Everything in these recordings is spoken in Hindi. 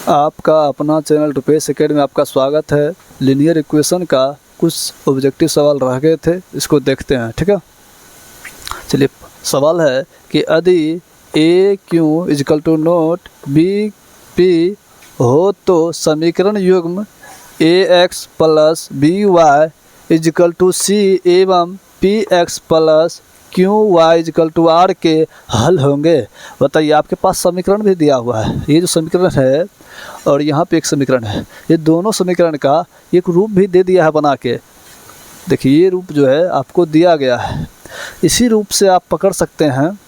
आपका अपना चैनल रुपेश एकेडमी में आपका स्वागत है। लीनियर इक्वेशन का कुछ ऑब्जेक्टिव सवाल रह गए थे, इसको देखते हैं। ठीक है, चलिए। सवाल है कि यदि A Q equal to not B P हो तो समीकरण युग्म A X plus B Y equal to C एवं P X plus Q Y equal to R के हल होंगे। बताइए, आपके पास समीकरण भी दिया हुआ है। ये जो समीकरण है और यहाँ पे एक समीकरण है, ये दोनों समीकरण का एक रूप भी दे दिया है बना के। देखिए, ये रूप जो है आपको दिया गया है। इसी रूप से आप पकड़ सकते हैं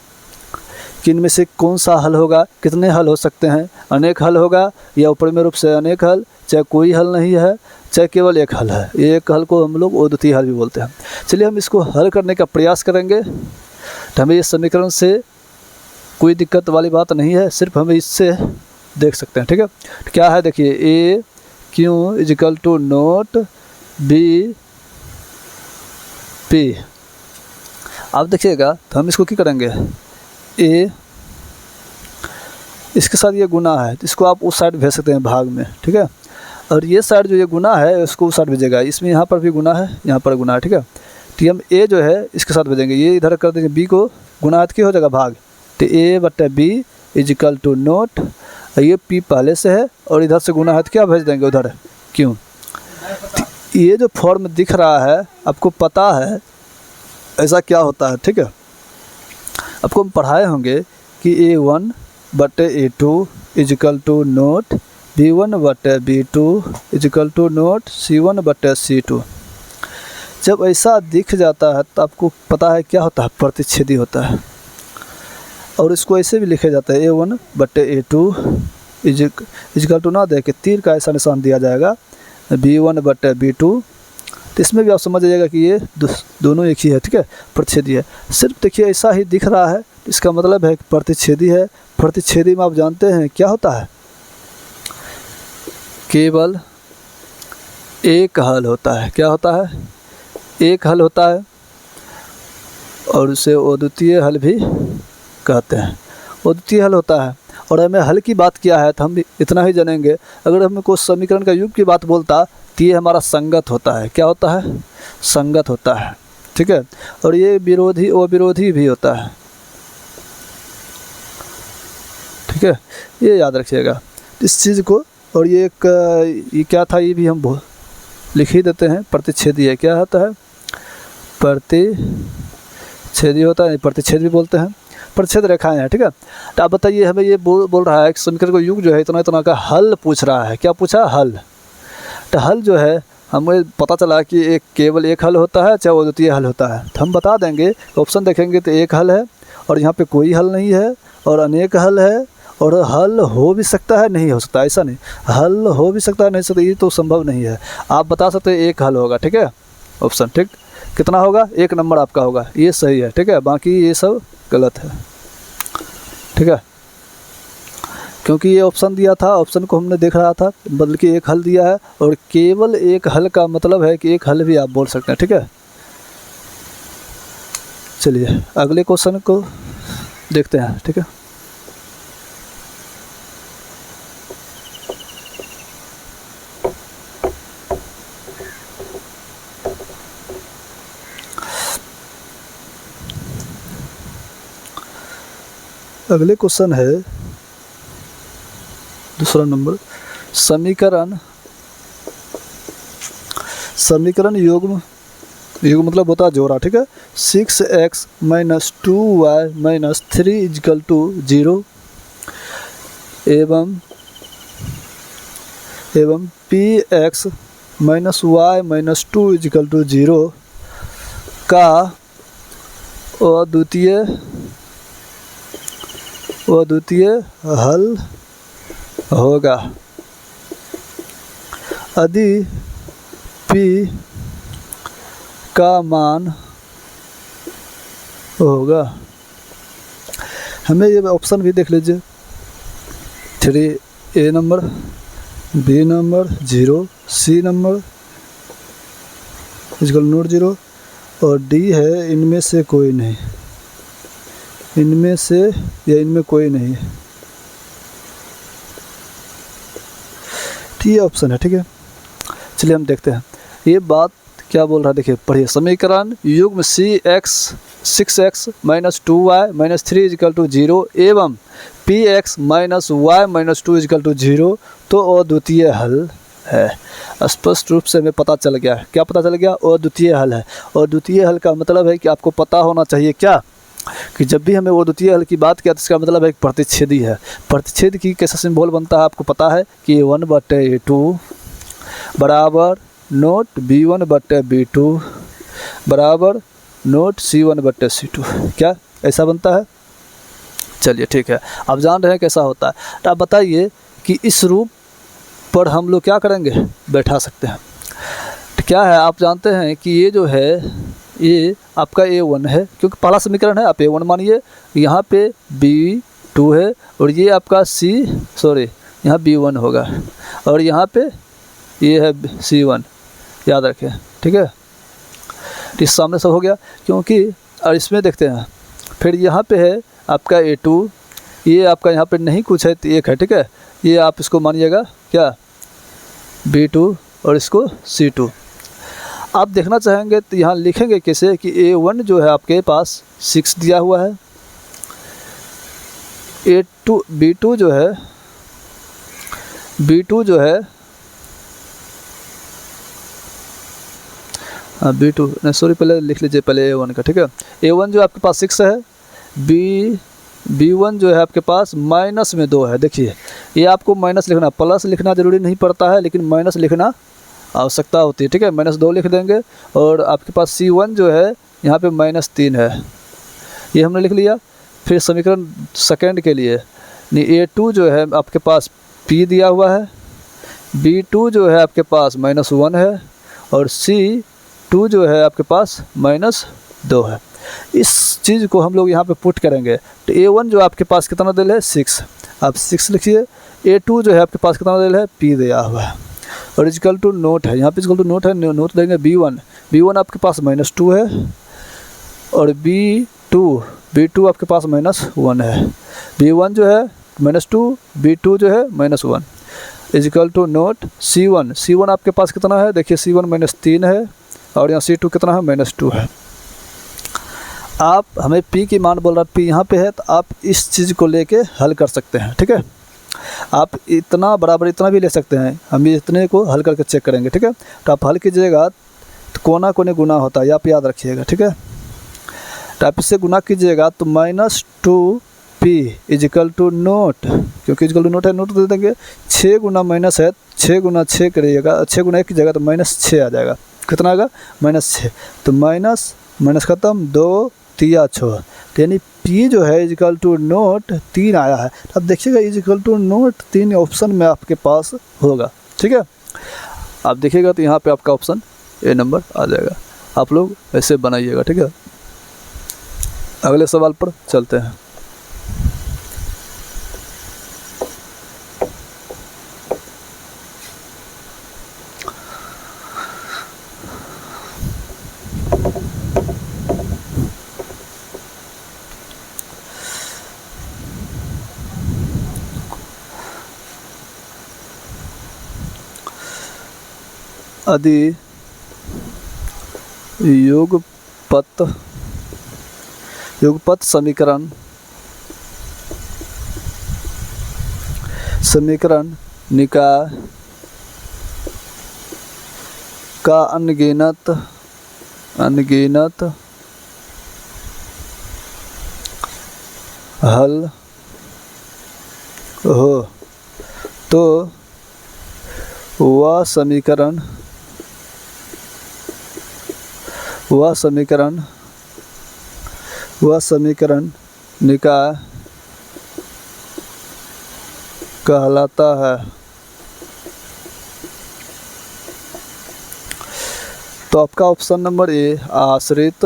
कि इनमें से कौन सा हल होगा। कितने हल हो सकते हैं? अनेक हल होगा या ऊपर में रूप से अनेक हल, चाहे कोई हल नहीं है, चाहे केवल एक हल है। एक हल को हम लोग अद्वितीय हल भी बोलते हैं। चलिए, हम इसको हल करने का प्रयास करेंगे। तो हमें इस समीकरण से कोई दिक्कत वाली बात नहीं है, सिर्फ हमें इससे देख सकते हैं। ठीक है, तो क्या है? देखिए, A Q equal to not B P. आप देखिएगा तो हम इसको क्या करेंगे, ए इसके साथ ये गुना है, इसको आप उस साइड भेज सकते हैं भाग में। ठीक है, और ये साइड जो ये गुना है उसको उस साइड भेजेगा। इसमें यहाँ पर भी गुना है, यहाँ पर गुना है। ठीक है, तो हम ए जो है इसके साथ भेजेंगे, ये इधर कर देंगे, बी को गुना की हो जाएगा भाग। तो ए बट्टा बी इजिकल टू नोट, ये पी पहले से है और इधर से गुना है तो क्या भेज देंगे उधर, क्यों। ये जो फॉर्म दिख रहा है आपको पता है ऐसा क्या होता है। ठीक है, आपको हम पढ़ाए होंगे कि A1 बटे A2 is equal to note B1 बटे B2 is equal to note C1 बटे C2। जब ऐसा दिख जाता है तो आपको पता है क्या होता है, प्रतिच्छेदी होता है। और इसको ऐसे भी लिखा जाता है A1 बटे A2 इजिकल टू ना दे के तीर का ऐसा निशान दिया जाएगा B1 बटे B2। तो इसमें भी आप समझ जाइएगा कि ये दोनों एक ही है। ठीक है, प्रतिच्छेदी है। सिर्फ देखिए ऐसा ही दिख रहा है, इसका मतलब है कि प्रतिच्छेदी है। प्रतिच्छेदी में आप जानते हैं क्या होता है, केवल एक हल होता है। क्या होता है? एक हल होता है, और उसे अद्वितीय हल भी कहते हैं। अद्वितीय हल होता है। और हमें हल की बात किया है तो हम इतना ही जानेंगे। अगर हमें कोई समीकरण का युग्म की बात बोलता तो ये हमारा संगत होता है। क्या होता है? संगत होता है। ठीक है, और ये विरोधी अविरोधी भी होता है। ठीक है, ये याद रखिएगा इस चीज़ को। और ये क्या था, ये भी हम लिख ही देते हैं। प्रतिच्छेदी है। क्या होता है? प्रतिच्छेदी होता है, प्रतिच्छेद भी बोलते हैं, प्रतिच्छेद रेखाएं हैं। ठीक है, तो आप बताइए, हमें ये बोल रहा है कि समीकरण का युग जो है इतना इतना का हल पूछ रहा है। क्या पूछा? हल। तो हल जो है हमें पता चला कि एक केवल एक हल होता है, चाहे अद्वितीय हल होता है। तो हम बता देंगे, ऑप्शन देखेंगे तो एक हल है और यहाँ पे कोई हल नहीं है, और अनेक हल है, और हल हो भी सकता है, नहीं हो सकता। ऐसा नहीं, हल हो भी सकता है, नहीं सकता, ये तो संभव नहीं है। आप बता सकते हैं एक हल होगा। ठीक है, ऑप्शन ठीक कितना होगा? 1 नंबर आपका होगा, ये सही है। ठीक है, बाकी ये सब गलत है। ठीक है, क्योंकि ये ऑप्शन दिया था, ऑप्शन को हमने देख रहा था, बदल के एक हल दिया है। और केवल एक हल का मतलब है कि एक हल भी आप बोल सकते हैं। ठीक है, चलिए अगले क्वेश्चन को देखते हैं। ठीक है, अगले क्वेश्चन है दूसरा नंबर। समीकरण युग्म मतलब होता है जोड़ा। ठीक है, 6x minus 2y minus 3 is equal to 0 एवं px minus y minus 2 equal to 0 का अद्वितीय हल होगा यदि p का मान होगा। हमें ये ऑप्शन भी देख लीजिए, 3 number, B number 0, C number equal not 0, और D है इनमें से कोई नहीं, इनमें से या इनमें कोई नहीं। तो ये ऑप्शन है, ठीक है। चलिए हम देखते हैं ये बात क्या बोल रहा है। देखिए पढ़िए, समीकरण युग्म CX 6x - 2y - 3 = 0 एवं Px - y - 2 = 0 तो अद्वितीय हल है। स्पष्ट रूप से हमें पता चल गया है। क्या पता चल गया? अद्वितीय हल है। और द्वितीय हल का मतलब है कि आपको पता होना चाहिए क्या, कि जब भी हमें वो द्वितीय हल की बात किया तो इसका मतलब है कि प्रतिच्छेदी है। प्रतिच्छेद की कैसा सिंबल बनता है आपको पता है कि A1/A2 बराबर नोट B1/B2 बराबर नोट C1/C2। क्या ऐसा बनता है? चलिए ठीक है, आप जान रहे हैं कैसा होता है। तो आप बताइए कि इस रूप पर हम लोग क्या करेंगे? बैठा सकते हैं। तो क्या है, आप जानते हैं कि ये जो है ये आपका A1 है, क्योंकि पहला समीकरण है, आप A1 मानिए। यहाँ पे B2 है और ये आपका यहाँ B1 होगा और यहाँ पे ये है C1, याद रखें, ठीक है। इस सामने सब हो गया, क्योंकि और इसमें देखते हैं फिर यहाँ पे है आपका A2, ये आपका यहाँ पे नहीं कुछ है तो 1 है, ठीक है। ये आप इसको मानिएगा क्या B2 और इसको C2। आप देखना चाहेंगे तो यहाँ लिखेंगे कैसे कि A1 जो है आपके पास 6 दिया हुआ है, B2 जो है B2 नहीं सॉरी, पहले लिख लीजिए पहले A1 का, ठीक है। A1 जो आपके पास 6 है, B1 जो है आपके पास -2 है। देखिए ये आपको माइनस लिखना, प्लस लिखना ज़रूरी नहीं पड़ता है, लेकिन माइनस लिखना आवश्यकता होती है, ठीक है। -2 लिख देंगे और आपके पास C1 जो है यहाँ पे -3 है, ये हमने लिख लिया। फिर समीकरण सेकेंड के लिए A2 जो है आपके पास P दिया हुआ है, B2 जो है आपके पास -1 है और C2 जो है आपके पास -2 है। इस चीज़ को हम लोग यहाँ पे पुट करेंगे तो A1 जो आपके पास कितना दिल है 6, आप 6 लिखिए। A2 जो है आपके पास कितना दिल है P दिया हुआ है और इक्वल टू नोट है, यहाँ पे इक्वल टू नोट है, नोट देंगे B1 आपके पास -2 है और B2 आपके पास -1 है। B1 जो है -2, B2 जो है -1 इक्वल टू नोट C1 आपके पास कितना है? देखिए C1 -3 है और यहाँ C2 कितना है? -2 है। आप हमें P की मान बोल रहा है, P यहाँ पे है, तो आप इस चीज़ को लेके हल कर सकते हैं, ठीक है। आप इतना बराबर इतना भी ले सकते हैं, हम इतने को हल करके चेक करेंगे, ठीक है। तो आप हल कीजिएगा तो कोना कोने गुना होता है, ये आप याद रखिएगा, ठीक है। तो आप इससे गुना कीजिएगा तो -2P इक्वल टू नोट, क्योंकि इक्वल टू नोट है, नोट दे देंगे। 6 गुना माइनस है, 6 गुना 6 करिएगा, 6 गुना 1 की जगह तो -6 आ जाएगा। कितना आएगा? -6। तो माइनस खत्म, 2 3 6, तो यानी P जो है इक्वल टू नोट 3 आया है। अब देखिएगा इक्वल टू नोट 3 ऑप्शन में आपके पास होगा, ठीक है। आप देखिएगा तो यहाँ पे आपका ऑप्शन A नंबर आ जाएगा। आप लोग ऐसे बनाइएगा, ठीक है। अगले सवाल पर चलते हैं। यदि युगपत समीकरण निकाय का अनगिनत हल हो तो वह समीकरण निकाय कहलाता है। तो आपका ऑप्शन नंबर A आश्रित,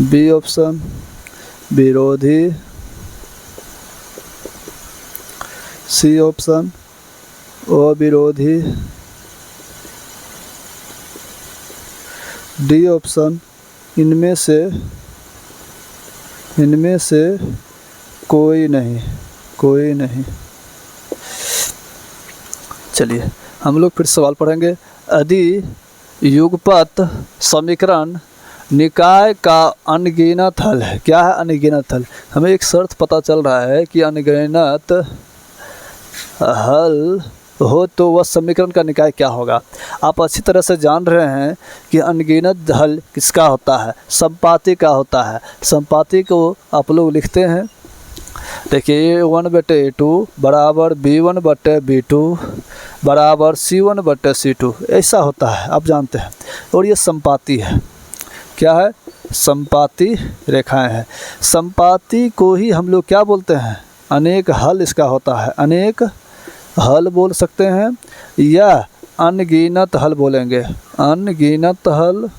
B ऑप्शन विरोधी, C ऑप्शन अविरोधी, D ऑप्शन इनमें से कोई नहीं। चलिए हम लोग फिर सवाल पढ़ेंगे। यदि युगपत समीकरण निकाय का अनगिनत हल है। क्या है अनगिनत हल? हमें एक शर्त पता चल रहा है कि अनगिनत हल हो तो वह समीकरण का निकाय क्या होगा। आप अच्छी तरह से जान रहे हैं कि अनगिनत हल किसका होता है, समपाती का होता है। समपाती को आप लोग लिखते हैं, देखिए A1/A2 बराबर B1/B2 बराबर C1/C2, ऐसा होता है, आप जानते हैं। और ये समपाती है। क्या है? समपाती रेखाएं हैं। समपाती को ही हम लोग क्या बोलते हैं? अनेक हल इसका होता है। अनेक हल बोल सकते हैं या अनगिनत हल बोलेंगे। अनगिनत हल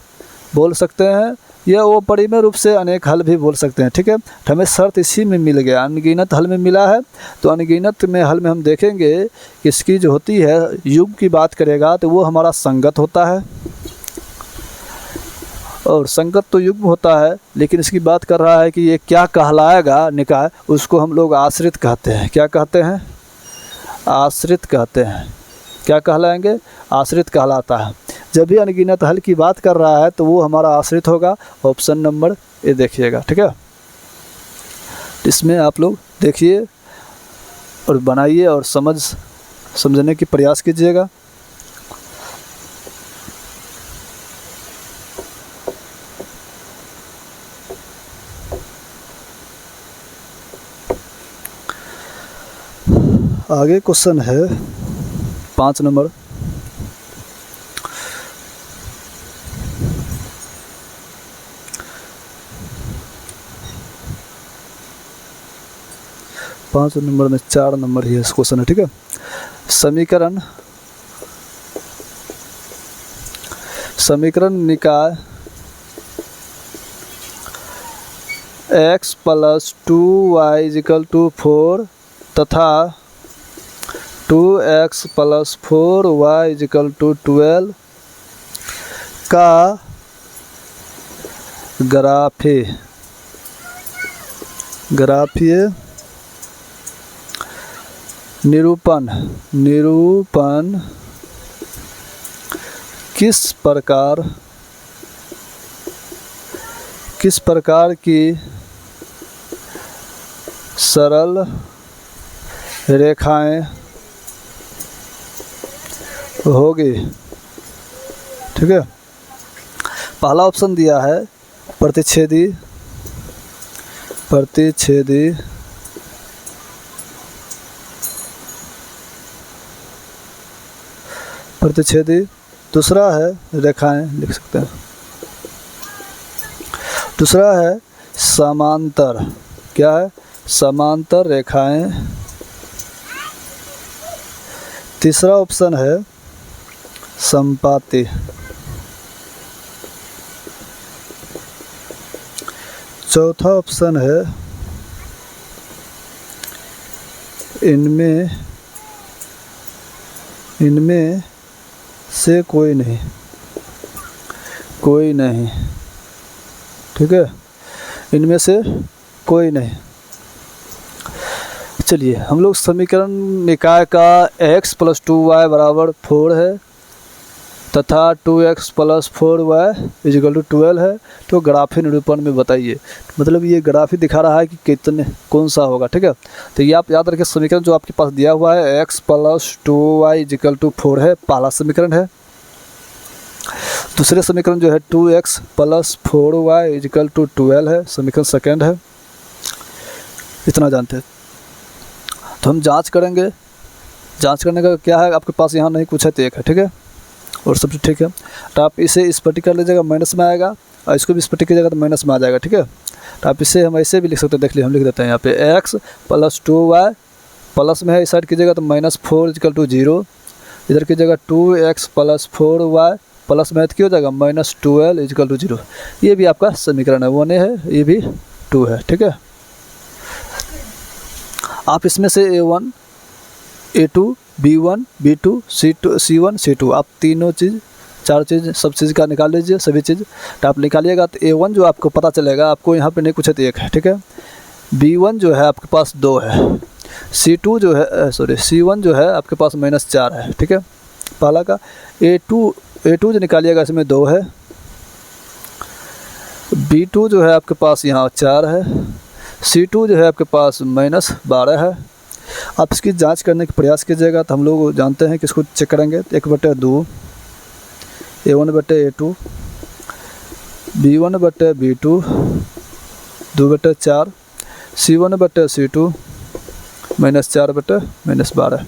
बोल सकते हैं या वो परिमेय रूप से अनेक हल भी बोल सकते हैं। ठीक है, तो हमें शर्त इसी में मिल गया, अनगिनत हल में मिला है। तो अनगिनत में हल में हम देखेंगे इसकी जो होती है, युग की बात करेगा तो वो हमारा संगत होता है। और संगत तो युग्म होता है, लेकिन इसकी बात कर रहा है कि ये क्या कहलाएगा निकाय, उसको हम लोग आश्रित कहते हैं। क्या कहते हैं? आश्रित कहते हैं। क्या कहलाएंगे? आश्रित कहलाता है। जब भी अनगिनत हल की बात कर रहा है तो वो हमारा आश्रित होगा। ऑप्शन नंबर ए देखिएगा। ठीक है, इसमें आप लोग देखिए और बनाइए और समझने की प्रयास कीजिएगा। आगे क्वेश्चन है 5 नंबर। पाँच नंबर में 4 नंबर ही क्वेश्चन है। ठीक है, समीकरण निकाय x + 2y = 4 तथा 2x + 4y = 12 का ग्राफीय निरूपण किस प्रकार की सरल रेखाएं होगी। ठीक है, पहला ऑप्शन दिया है प्रतिच्छेदी। दूसरा है रेखाएं, लिख सकते हैं। दूसरा है समांतर। क्या है? समांतर रेखाएं। तीसरा ऑप्शन है समपाती। चौथा ऑप्शन है इनमें से कोई नहीं। ठीक है, इनमें से कोई नहीं। चलिए हम लोग समीकरण निकाय का x + 2y = 4 है तथा 2x + 4y = 12 है। तो ग्राफी निरूपण में बताइए, मतलब ये ग्राफी दिखा रहा है कि कौन सा होगा। ठीक है, तो ये आप याद रखिए। समीकरण जो आपके पास दिया हुआ है x + 2y = 4 है, पहला समीकरण है। दूसरे समीकरण जो है 2x + 4y = 12 है, समीकरण सेकेंड है। इतना जानते हैं। तो हम जांच करेंगे। जांच करने का क्या है, आपके पास यहाँ नहीं कुछ है तो एक है। ठीक है, और सब ठीक है। तो आप इसे इस पट्टी कर लीजिएगा, माइनस में आएगा, और इसको भी इस पट्टी कीजिएगा तो माइनस में आ जाएगा। ठीक है, तो आप इसे हम ऐसे भी लिख सकते हैं। देख लीजिए, हम लिख देते हैं यहाँ पे x + 2y प्लस में है, इस साइड कीजिएगा तो -4 = 0। इधर कीजिएगा 2x + 4y प्लस में क्या हो जाएगा -12 = 0। ये भी आपका समीकरण है, 1a है, ये भी 2 है। ठीक है, आप इसमें से A1, A2, B1, B2, C1, C2 आप तीनों चीज़, 4 चीज़, सब चीज़ का निकाल लीजिए, सभी चीज़। तो आप निकालिएगा तो A1 जो आपको पता चलेगा, आपको यहाँ पे नहीं कुछ है तो 1 है। ठीक है, B1 जो है आपके पास 2 है, C2 जो है C1 जो है आपके पास -4 है, ठीक है पहला का। A2 जो निकालिएगा इसमें 2 है। B2 जो है आपके पास यहाँ 4 है। C2 जो है आपके पास -12 है। आप इसकी जांच करने का प्रयास कीजिएगा तो हम लोग जानते हैं कि इसको चेक करेंगे। 1/2 A1/A2 B1/B2 2/4 C1/C2 -4/-12।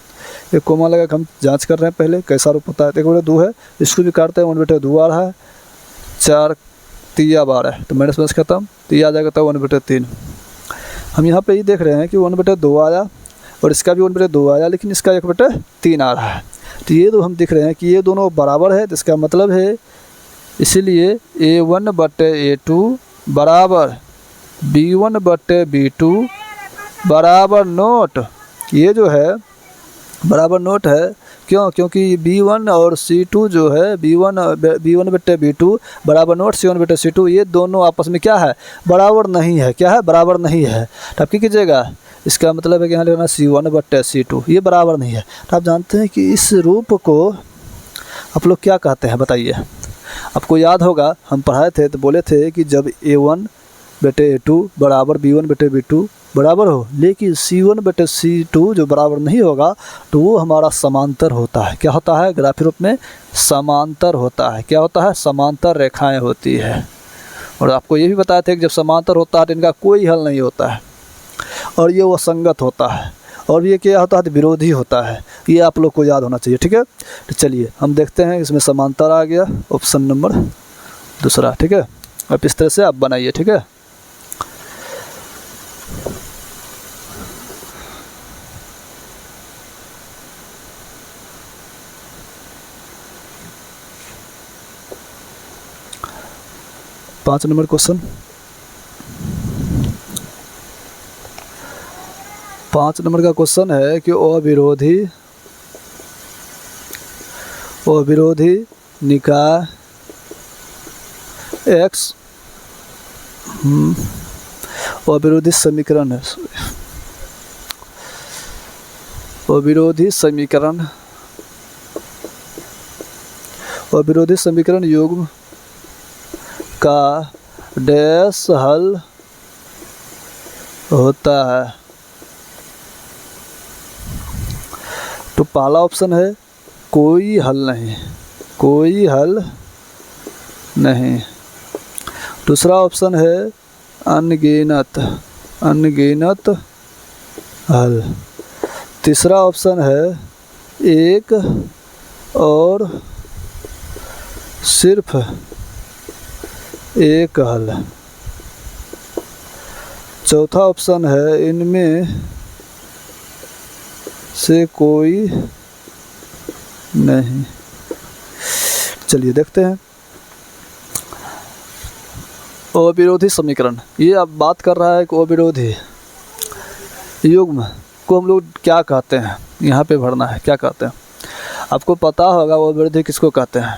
ये कोमा लगा के हम जांच कर रहे हैं पहले कैसा रूप होता है। 1/2 है, इसको भी काटते हैं 1/2 आ रहा है, 4 3 12 है तो माइनस खत्म, तो ये आ जाएगा तो 1/3। हम यहाँ पे ये देख रहे हैं कि 1/2 आया और इसका भी 1/2 आया, लेकिन इसका 1/3 आ रहा है। तो ये तो हम देख रहे हैं कि ये दोनों बराबर है, तो इसका मतलब है इसीलिए A1/A2 बराबर B1/B2 बराबर नोट। ये जो है बराबर नोट है, क्यों? क्योंकि B1 और C2 जो है B1/B2 बराबर नोट C1/C2 ये दोनों आपस में क्या है? बराबर नहीं है। क्या है? बराबर नहीं है। तो आप क्या कीजिएगा, इसका मतलब है कि यहाँ लिखना C1/C2 ये बराबर नहीं है। तो आप जानते हैं कि इस रूप को आप लोग क्या कहते हैं बताइए। आपको याद होगा हम पढ़ाए थे तो बोले थे कि जब A1/A2 बराबर B1/B2 बराबर हो, लेकिन C1/C2 जो बराबर नहीं होगा तो वो हमारा समांतर होता है। क्या होता है? ग्राफी रूप में समांतर होता है। क्या होता है? समांतर रेखाएं होती है। और आपको ये भी बताया था कि जब समांतर होता है तो इनका कोई हल नहीं होता है और ये वो संगत होता है। और ये क्या होता है? तो विरोधी होता है। ये आप लोग को याद होना चाहिए, ठीक है। तो चलिए हम देखते हैं, इसमें समांतर आ गया ऑप्शन नंबर 2, ठीक है। अब इस तरह से आप बनाइए, ठीक है। पाँच नंबर क्वेश्चन, 5 नंबर का क्वेश्चन है कि अविरोधी निकाय X अविरोधी समीकरण है, अविरोधी समीकरण युग्म का डैश हल होता है। तो पहला ऑप्शन है कोई हल नहीं, कोई हल नहीं। दूसरा ऑप्शन है अनगिनत, अनगिनत हल। तीसरा ऑप्शन है एक और सिर्फ एक हल। चौथा ऑप्शन है इनमें से कोई नहीं। चलिए देखते हैं। अविरोधी समीकरण, ये अब बात कर रहा है कि अविरोधी युग्म को हम लोग क्या कहते हैं, यहाँ पे भरना है क्या कहते हैं। आपको पता होगा अविरोधी किसको कहते हैं।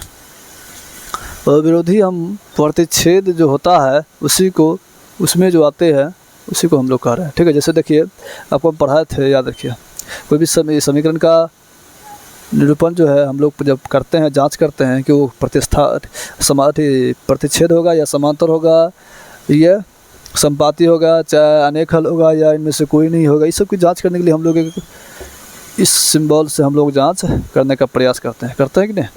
अविरोधी हम प्रतिच्छेद जो होता है उसी को, उसमें जो आते हैं उसी को हम लोग कह रहे हैं, ठीक है। जैसे देखिए आपको हम पढ़ाए थे, याद रखिए। कोई भी समीकरण का निरूपण जो है हम लोग जब करते हैं, जांच करते हैं कि वो प्रतिच्छेद होगा या समांतर होगा या संपाती होगा, चाहे अनेक हल होगा या इनमें से कोई नहीं होगा, इस सब की जांच करने के लिए हम लोग इस सिंबल से हम लोग जांच करने का प्रयास करते हैं कि नहीं।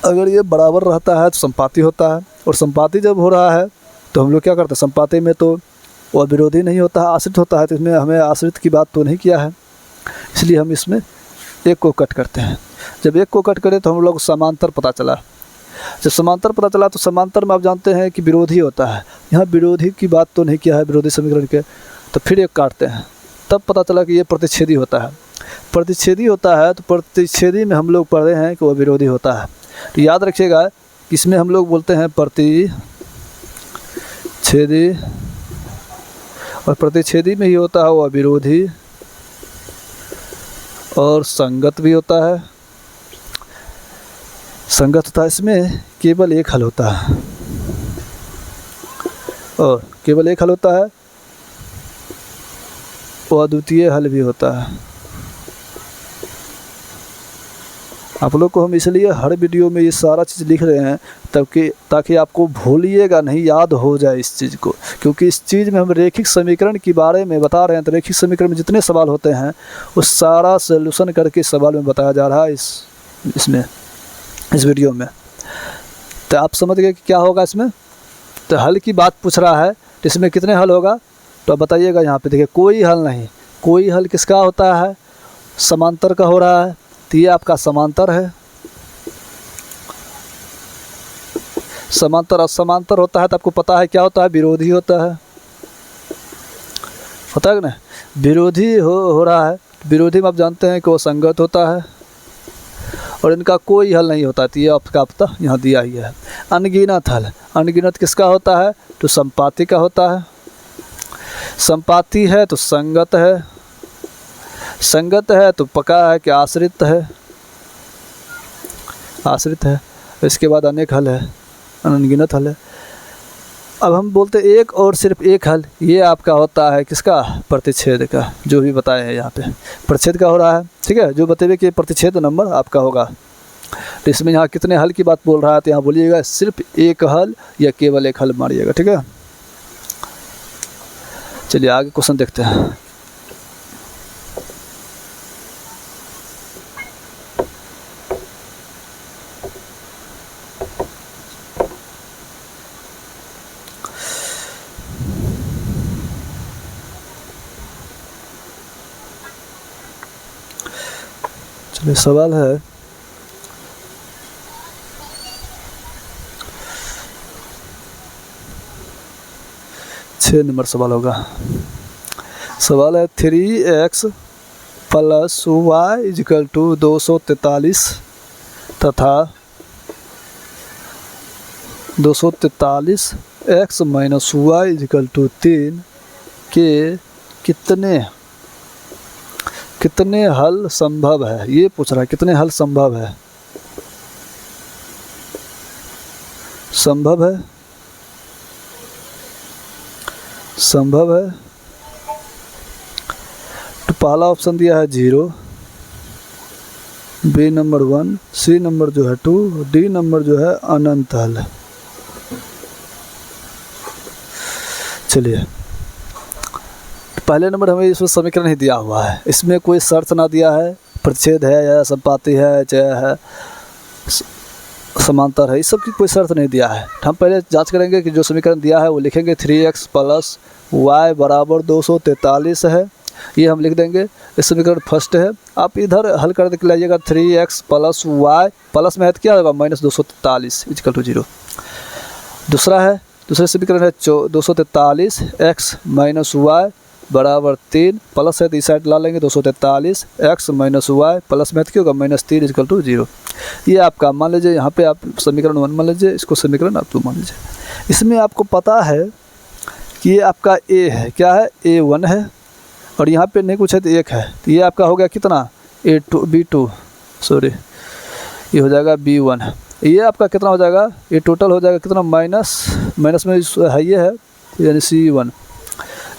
अगर ये बराबर रहता है तो संपाती होता है, और संपाती जब हो रहा है तो हम लोग क्या करते हैं, संपाती में तो वो विरोधी नहीं होता है, आश्रित होता है। तो इसमें हमें आश्रित की बात तो नहीं किया है, इसलिए हम इसमें एक को कट करते हैं। जब एक को कट करें तो हम लोग समांतर पता चला। जब समांतर पता चला तो समांतर में आप जानते हैं कि विरोधी होता है। यहाँ विरोधी की बात तो नहीं किया है विरोधी समीकरण के, तो फिर एक काटते हैं, तब पता चला कि ये प्रतिच्छेदी होता है। प्रतिच्छेदी होता है तो प्रतिच्छेदी में हम लोग पढ़ रहे हैं कि वह विरोधी होता है। तो याद रखिएगा इसमें हम लोग बोलते हैं प्रतिच्छेदी, और प्रतिच्छेदी में ही होता है वह विरोधी, और संगत भी होता है। संगत होता है, इसमें केवल एक हल होता है, और केवल एक हल होता है। वो अद्वितीय हल भी होता है। आप लोग को हम इसलिए हर वीडियो में ये सारा चीज़ लिख रहे हैं ताकि आपको भूलिएगा नहीं, याद हो जाए इस चीज़ को, क्योंकि इस चीज़ में हम रेखिक समीकरण के बारे में बता रहे हैं। तो रेखिक समीकरण में जितने सवाल होते हैं उस सारा सोल्यूशन करके सवाल में बताया जा रहा है इस वीडियो में। तो आप समझ गए कि क्या होगा इसमें। तो हल की बात पूछ रहा है, तो इसमें कितने हल होगा तो आप बताइएगा। यहाँ पे देखिए कोई हल नहीं, कोई हल किसका होता है, समांतर का हो रहा है। तो ये आपका समांतर है। समांतर और समांतर होता है तो आपको पता है क्या होता है, विरोधी होता है कि ना। विरोधी हो रहा है, विरोधी में आप जानते हैं कि वो संगत होता है और इनका कोई हल नहीं होता। तो ये आपका पता यहाँ दिया ही है। अनगिनत हल, अनगिनत किसका होता है तो संपाती का होता है। संपाती है तो संगत है, संगत है तो पक्का है कि आश्रित है, आश्रित है। इसके बाद अनेक हल है, अनगिनत हल है। अब हम बोलते एक और सिर्फ एक हल, ये आपका होता है किसका, प्रतिच्छेद का। जो भी बताए हैं यहाँ पे प्रतिच्छेद का हो रहा है, ठीक है। जो बताइए कि प्रतिच्छेद नंबर आपका होगा। तो इसमें यहाँ कितने हल की बात बोल रहा है तो यहाँ बोलिएगा सिर्फ एक हल या केवल एक हल मारिएगा, ठीक है। चलिए आगे क्वेश्चन देखते हैं। चलिए सवाल है छः नंबर सवाल होगा। सवाल है 3x + y = 243 तथा 243 x - y = 3 के कितने हल संभव है, ये पूछ रहा है। कितने हल संभव है, संभव है, संभव है। तो पहला ऑप्शन दिया है 0, बी नंबर 1, सी नंबर जो है 2, डी नंबर जो है अनंत हल। चलिए पहले नंबर हमें इसमें समीकरण ही दिया हुआ है, इसमें कोई शर्त ना दिया है, प्रतिच्छेद है या संपाती है चाहे है समांतर है, इस सब की कोई शर्त नहीं दिया है। हम पहले जांच करेंगे कि जो समीकरण दिया है वो लिखेंगे 3x + y = 243 है, ये हम लिख देंगे। इस समीकरण फर्स्ट है। आप इधर हल कर के लाइएगा 3x + y प्लस में है तो क्या होगा -243 = 0। दूसरा समीकरण है 243 x - y = 3 प्लस है तो इस साइड ला लेंगे 243 x - y प्लस में क्या होगा -3 = 0। ये आपका मान लीजिए, यहाँ पे आप समीकरण 1 मान लीजिए, इसको समीकरण आप 2 मान लीजिए। इसमें आपको पता है कि ये आपका a है, क्या है a1 है और यहाँ पे नहीं कुछ है तो 1 है। तो ये आपका हो गया कितना b2 सॉरी ये हो जाएगा b1। ये आपका कितना हो जाएगा, ये टोटल हो जाएगा कितना माइनस में है ये है यानी c1,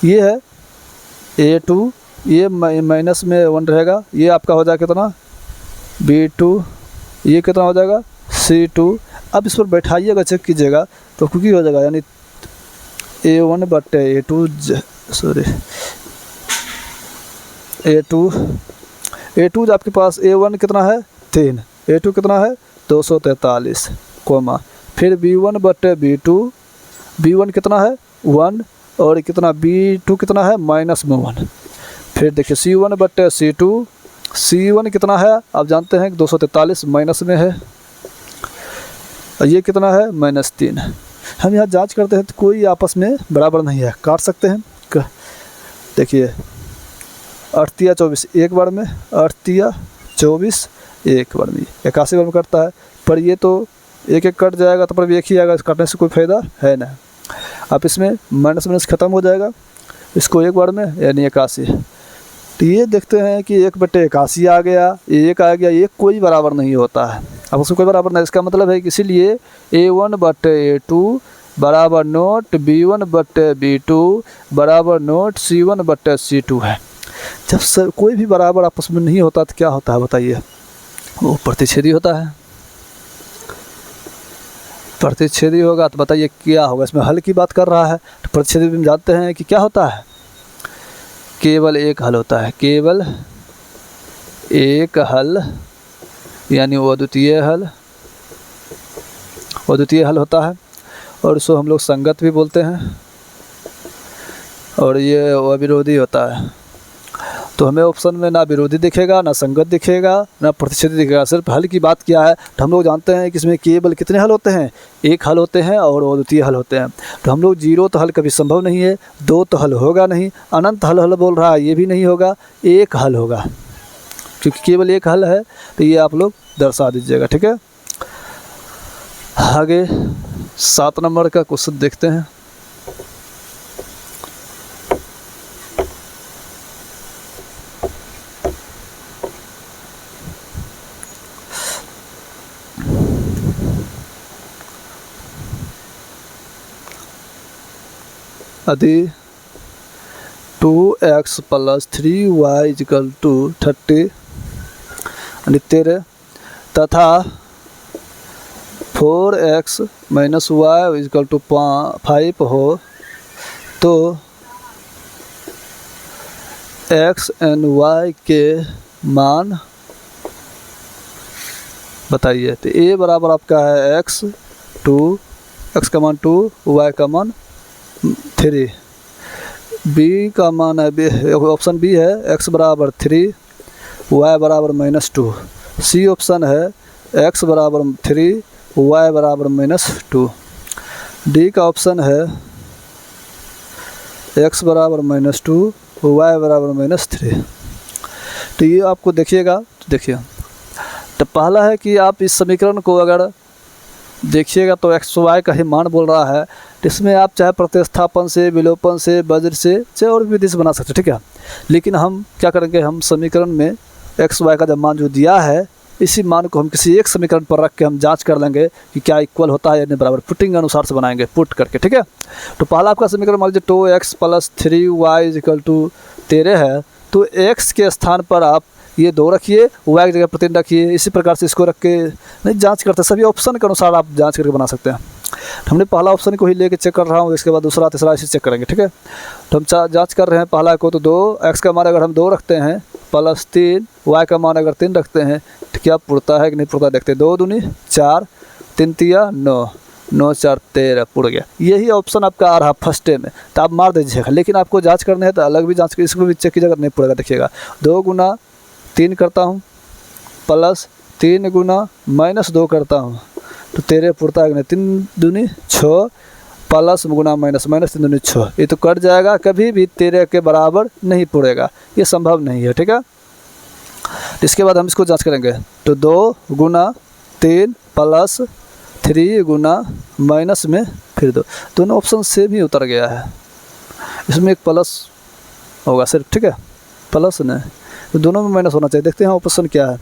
ये है a2, ये माइनस में 1 रहेगा, ये आपका हो जाएगा कितना b2, ये कितना हो जाएगा c2। अब इस पर बैठाइएगा, चेक कीजिएगा तो क्योंकि हो जाएगा यानी a1 / a2 सॉरी a2 जो आपके पास a1 कितना है 3, a2 कितना है 243 कोमा, फिर b1 / b2, b1 कितना है 1 और कितना b2 कितना है -1। फिर देखिए c1 / c2, c1 कितना है आप जानते हैं कि 243 माइनस में है और ये कितना है -3। हम यहाँ जांच करते हैं तो कोई आपस में बराबर नहीं है, काट सकते हैं। देखिए 8 × 24 एक बार में, 8 × 24 एक बार में, 81 बार में कटता है। पर ये तो एक कट जाएगा तो पर भी एक ही आएगा, काटने से कोई फ़ायदा है ना। आप इसमें माइनस ख़त्म हो जाएगा, इसको एक बार में यानी 81। तो ये देखते हैं कि 1/81 आ गया, 1 आ गया, ये कोई बराबर नहीं होता है। अब उसको कोई बराबर नहीं, इसका मतलब है कि इसीलिए a1 / a2 = note b1 / b2 = note c1 / c2 है। जब कोई भी बराबर आपस में नहीं होता तो क्या होता है बताइए, वो प्रतिच्छेदी होता है। प्रतिच्छेदी होगा तो बताइए क्या होगा, इसमें हल की बात कर रहा है। तो प्रतिच्छेदी में जानते हैं कि क्या होता है, केवल एक हल होता है, केवल एक हल, यानी वो अद्वितीय हल, अद्वितीय हल होता है। और इसको हम लोग संगत भी बोलते हैं, और ये अविरोधी होता है। तो हमें ऑप्शन में ना विरोधी दिखेगा, ना संगत दिखेगा, ना प्रतिच्छेदी दिखेगा, सिर्फ हल की बात किया है। तो हम लोग जानते हैं कि इसमें केवल कितने हल होते हैं, एक हल होते हैं और अद्वितीय हल होते हैं। तो हम लोग जीरो तो हल कभी संभव नहीं है, दो तो हल होगा नहीं, अनंत हल हल बोल रहा है ये भी नहीं होगा, एक हल होगा, क्योंकि केवल एक हल है। तो ये आप लोग दर्शा दीजिएगा, ठीक है। आगे 7 नंबर का क्वेश्चन देखते हैं। यदि 2x + 3y = 30 13 तथा 4x - y = 5 हो तो x and y के मान बताइए। तो a बराबर आपका है x का मान 2, y का मान 3, b का मान है, ऑप्शन बी है x बराबर 3, y बराबर -2, सी ऑप्शन है x बराबर 3, y बराबर -2, डी का ऑप्शन है x बराबर -2, y बराबर -3। तो ये आपको देखिएगा, तो देखिए, तो पहला है कि आप इस समीकरण को अगर देखिएगा तो x y का ही मान बोल रहा है। इसमें आप चाहे प्रतिस्थापन से, विलोपन से, वज्र से, चाहे और विधि से बना सकते, ठीक है। लेकिन हम क्या करेंगे, हम समीकरण में x y का जब मान जो दिया है, इसी मान को हम किसी एक समीकरण पर रख के हम जांच कर लेंगे कि क्या इक्वल होता है या नहीं बराबर, पुटिंग अनुसार से बनाएंगे, पुट करके, ठीक है। तो पहला आपका समीकरण मान लीजिए 2x + 3y = 13 है। तो x के स्थान पर आप ये 2 रखिए, y की जगह पर 3 रखिए, इसी प्रकार से इसको रख के नहीं जांच करते, सभी ऑप्शन के अनुसार आप जांच करके बना सकते हैं। तो हमने पहला ऑप्शन को ही लेके चेक कर रहा हूँ, इसके बाद दूसरा तीसरा ऐसे चेक करेंगे, ठीक है। तो हम जांच कर रहे हैं पहला को, तो 2x का मान अगर हम 2 रखते हैं + 3, y का मान अगर 3 रखते हैं तो क्या पुरता है कि नहीं पुरता देखते हैं। 2 दूनी 4, 3 तिया 9, 9 4 13 पुर गया। यही ऑप्शन आपका आ रहा फर्स्ट में, तो आप मार दीजिएगा। लेकिन आपको जांच करनी है तो अलग भी जांच, इसको भी चेक कीजिएगा, नहीं पुरेगा। देखिएगा 2 गुना 3 करता हूँ प्लस 3 गुना -2 करता हूँ तो 13 पुरता है कि नहीं। 3 दूनी 6 प्लस गुना माइनस, -3 दूनी 6, ये तो कट जाएगा, कभी भी 13 के बराबर नहीं पुरेगा, ये संभव नहीं है, ठीक है। इसके बाद हम इसको जांच करेंगे। तो 2 गुना 3 प्लस 3 गुना माइनस में फिर 2, दोनों ऑप्शन सेम ही उतर गया है। इसमें एक प्लस होगा सिर्फ, ठीक है, प्लस नहीं, तो दोनों में माइनस होना चाहिए। देखते हैं ऑप्शन क्या है।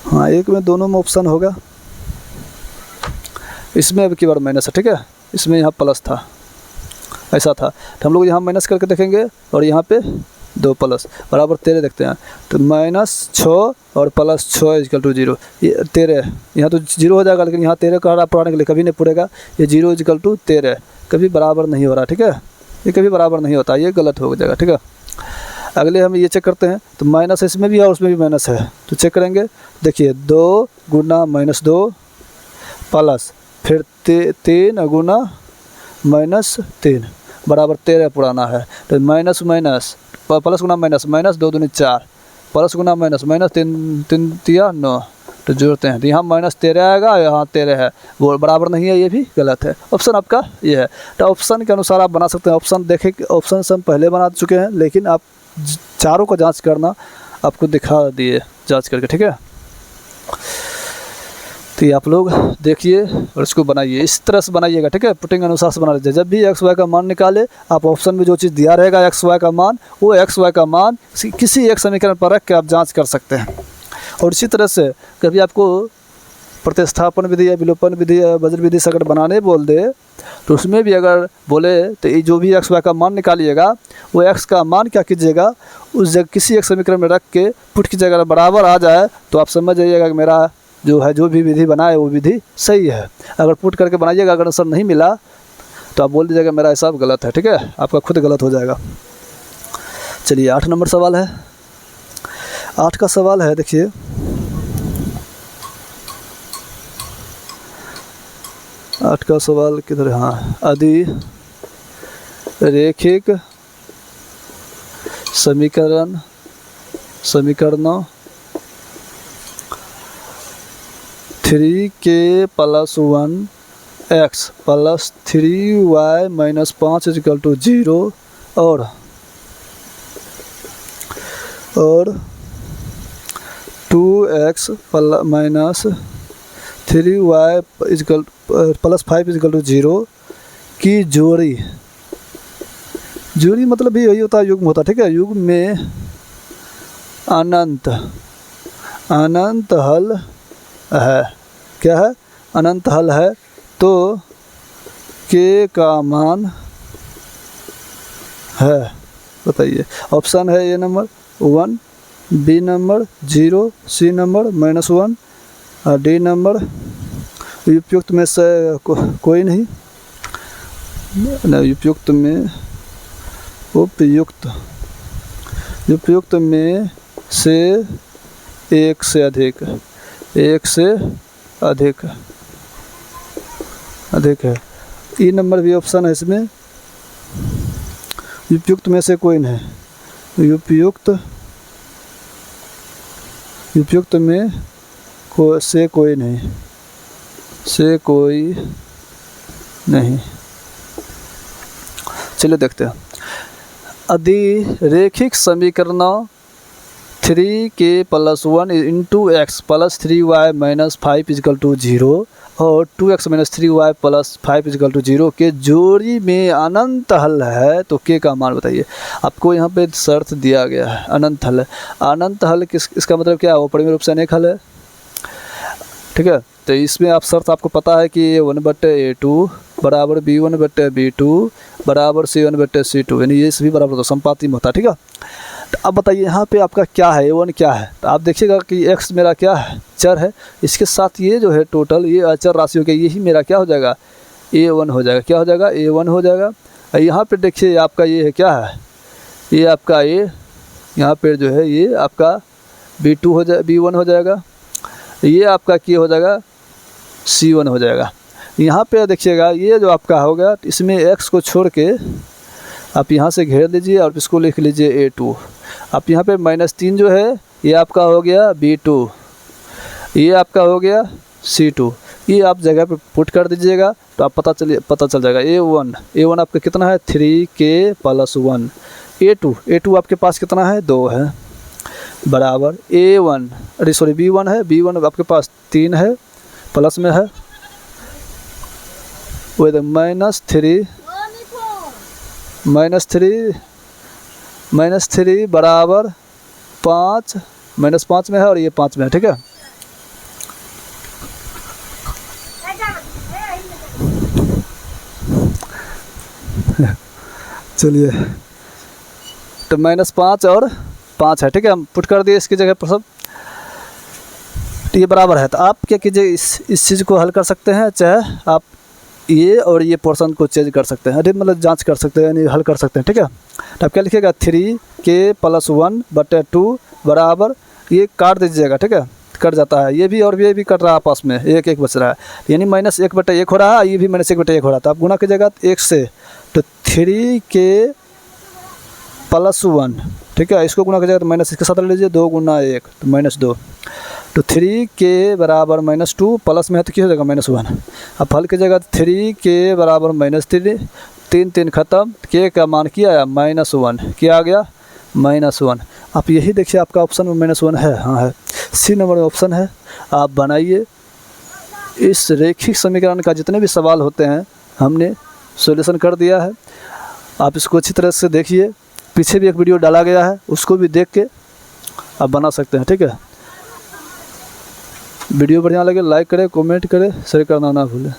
हाँ, एक में दोनों में ऑप्शन होगा, इसमें अब की बार माइनस है, ठीक है, इसमें यहाँ प्लस था, ऐसा था। तो हम लोग यहाँ माइनस करके देखेंगे और यहाँ पे 2 प्लस बराबर 13 देखते हैं। तो -6 और +6 = 0, ये 13 यहाँ तो 0 हो जाएगा, लेकिन यहाँ 13 का पुराने के लिए कभी नहीं पुरेगा। ये 0 = 13 कभी बराबर नहीं हो रहा, ठीक है, ये कभी बराबर नहीं होता, ये गलत हो जाएगा, ठीक है। अगले हम ये चेक करते हैं। तो माइनस इसमें भी है और उसमें भी माइनस है, तो चेक करेंगे। देखिए 2 गुना -2 प्लस फिर 3 गुना -3 बराबर 13 पुराना है। तो माइनस प्लस गुना माइनस, -2 दूनी 4 प्लस गुना माइनस, -3 तिया 9, तो जोड़ते हैं तो यहाँ -13 आएगा, यहाँ 13 है, वो बराबर नहीं है, ये भी गलत है। ऑप्शन आपका ये है। तो ऑप्शन के अनुसार आप बना सकते हैं। ऑप्शन देखें, ऑप्शन से हम पहले बना चुके हैं, लेकिन आप चारों को जांच करना आपको दिखा दिए जांच करके, ठीक है। तो ये आप लोग देखिए और इसको बनाइए, इस तरह से बनाइएगा, ठीक है, पुटिंग अनुसार से बना लीजिए। जब भी x y का मान निकाले, आप ऑप्शन में जो चीज़ दिया रहेगा x y का मान, वो x y का मान किसी एक समीकरण पर रख के आप जांच कर सकते हैं। और इसी तरह से कभी आपको प्रतिस्थापन विधि या विलोपन विधि या वज्र विधि से अगर बनाने बोल दे तो उसमें भी अगर बोले तो ये जो भी एक्स वाई का मान निकालिएगा वो एक्स का मान क्या कीजिएगा उस जगह किसी एक समीकरण में रख के पुट की जगह बराबर आ जाए तो आप समझ जाइएगा कि मेरा जो भी विधि बनाए वो विधि सही है। अगर पुट करके बनाइएगा, अगर आंसर नहीं मिला तो आप बोल दीजिएगा मेरा हिसाब गलत है, ठीक है, आपका खुद गलत हो जाएगा। चलिए 8 नंबर सवाल है। 8 का सवाल है, देखिए, आठ का सवाल किधर है? हाँ, अधिरेखिक समीकरणों 3k + 1x + 3y - 5 = 0 और 2x - 3y + 5 = 0 की जोड़ी मतलब भी यही होता है, युग्म होता है, ठीक है। युग्म में अनंत हल है, क्या है? अनंत हल है, तो k का मान है, बताइए। ऑप्शन है A number 1, B number 0, C number -1 और डी नंबर उपयुक्त में से कोई नहीं। उपयुक्त में से एक से अधिक है। ई नंबर भी ऑप्शन है इसमें, उपयुक्त में से कोई नहीं। उपयुक्त में से कोई नहीं। चलिए देखते हैं। अधिरेखिक समीकरणों 3k + 1 × x + 3y - 5 = 0 और 2x - 3y + 5 = 0 के जोड़ी में अनंत हल है, तो k का मान बताइए। आपको यहाँ पे शर्त दिया गया है, अनंत हल है। अनंत हल इसका मतलब क्या है? वो परिमेय रूप से अनेक हल है, ठीक है। तो इसमें आप शर्त आपको पता है कि A1/A2 बराबर B1/B2 बराबर C1/C2, यानी ये सभी बराबर तो संपाती में होता है, ठीक है। तो अब बताइए यहाँ पे आपका क्या है, A1 क्या है? तो आप देखिएगा कि x मेरा क्या है? चर है। इसके साथ ये जो है टोटल ये अचर राशि हो गया, यही मेरा क्या हो जाएगा? A1 हो जाएगा। क्या हो जाएगा? A1 हो जाएगा। यहाँ पे देखिए आपका ये है, क्या है? ये आपका यहाँ पे जो है ये आपका B2 हो जाए, B1 हो जाएगा। ये आपका क्या हो जाएगा? C1 हो जाएगा। यहाँ पे देखिएगा ये जो आपका होगा, इसमें x को छोड़ के आप यहाँ से घेर लीजिए और इसको लिख लीजिए A2। आप यहाँ पे -3 जो है ये आपका हो गया B2, ये आपका हो गया C2। ये आप जगह पे पुट कर दीजिएगा तो आप पता चल जाएगा। A1 आपका कितना है? 3k + 1। A2 आपके पास कितना है? 2 है, बराबर B1 है। B1 आपके पास 3 है, प्लस में है with -3 बराबर 5, -5 में है और ये 5 में है, ठीक है। चलिए, तो -5 और 5 है, ठीक है। हम पुट कर दिए इसकी जगह पर सब, तो ये बराबर है। तो आप क्या कीजिए, इस चीज़ को हल कर सकते हैं, चाहे आप ये और ये पोर्शन को चेंज कर सकते हैं, मतलब जांच कर सकते हैं, यानी हल कर सकते हैं, ठीक है। तो आप क्या लिखिएगा? 3k + 1/2 बराबर, ये काट दीजिएगा, ठीक है, कट जाता है। ये भी और ये भी कट रहा है आपस में, 1 बच रहा है, यानी -1/1 हो रहा है, ये भी -1/1 हो रहा है। तो आप गुना कीजिएगा 1 से, तो 3k + 1, ठीक है। इसको गुना कीजिएगा तो माइनस इसके साथ ले लीजिए, 2 × 1 तो -2, तो 3k बराबर -2, प्लस में है तो क्या हो जाएगा? -1। अब हल कीजिएगा 3k बराबर -3, 3 खत्म, k का मान किया आया? -1, क्या आ गया? -1। आप यही देखिए आपका ऑप्शन में -1 है, हाँ है। सी नंबर में ऑप्शन है। आप बनाइए। इस रेखिक समीकरण का जितने भी सवाल होते हैं हमने सॉल्यूशन कर दिया है। आप इसको अच्छी तरह से देखिए, पीछे भी एक वीडियो डाला गया है, उसको भी देख के आप बना सकते हैं, ठीक है। वीडियो बढ़िया लगे लाइक करें, कमेंट करें, शेयर करना ना भूलें।